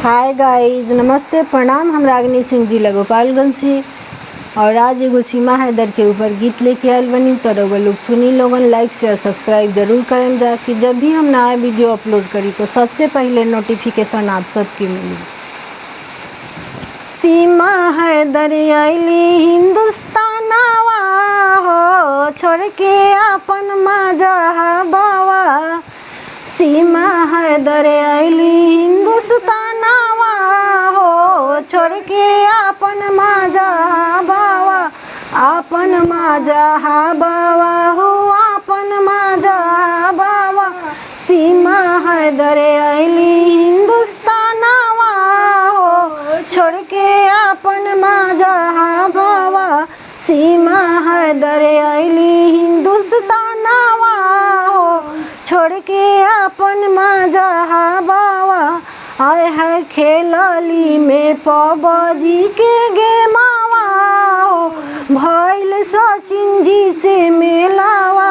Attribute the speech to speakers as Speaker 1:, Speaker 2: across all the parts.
Speaker 1: Hi guys, नमस्ते, प्रणाम। हम रागिनी सिंह जिला गोपालगंज से और आज एगो सीमा हैदर के ऊपर गीत लेके आयल बनी। तो रउआ लोग सुनी लोगन, लाइक शेयर सब्सक्राइब जरूर करें जा कि जब भी हम नया वीडियो अपलोड करी तो सबसे पहले नोटिफिकेशन आप सबके मिली। सीमा हैदर आइली हिंदुस्तानवा हो, छोड़ के अपन मजहबवा। सीमा हैदर आइली हिंदुस्तानवा हो, छोड़ के अपन मजहबवा। अपन मजहबवा हो, अपन मजहबवा। सीमा हैदर आइली हिंदुस्तानवा हो, छोड़ के अपन मजहबवा। सीमा हैदर आइली हिंदुस्तानवा हो, छोड़ के अपन मजहबवा। आए है खेलली में पबजी के गेमावा हो, भइल सचिन जी से मेलावा।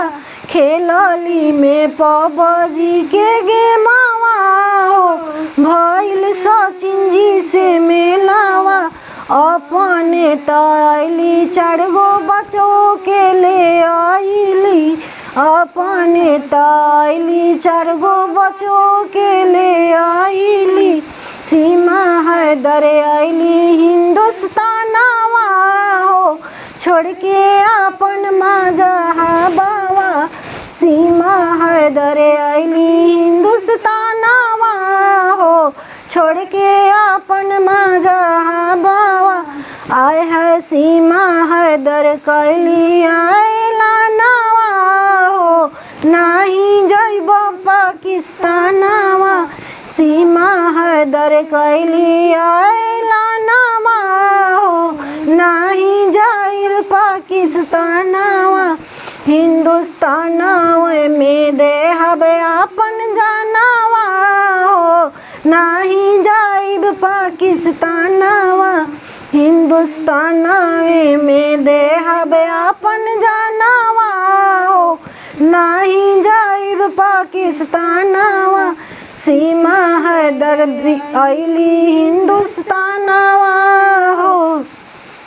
Speaker 1: खेलली में पबजी के गेमावा हो, भइल सचिन जी से मेलावा। अपने त आइली 4 गो बच्चों के ले आइली। अपने त आइली 4 गो बच्चों के ले आइली। सीमा हैदर आइली हिंदुस्तानवा हो, छोड़ के अपन मजहबवा। सीमा हैदर आइली हिंदुस्तानवा हो, छोड़ के अपन मजहबवा। आए है सीमा हैदर कैली ऐलानवा हो, नाही जइबो पाकिस्तानवा। सीमा हैदर कैली ऐलानवा हो, नाही जाइब पाकिस्तानवा। हिंदुस्तानवा में देहब अपन जानवा हो, नाही जाइब पाकिस्तानवा। हिंदुस्तानवे में देहब अपन जानवा हो, नाही जाइब पाकिस्तानवा। सीमा हैदर आइली हिंदुस्तानवा हो।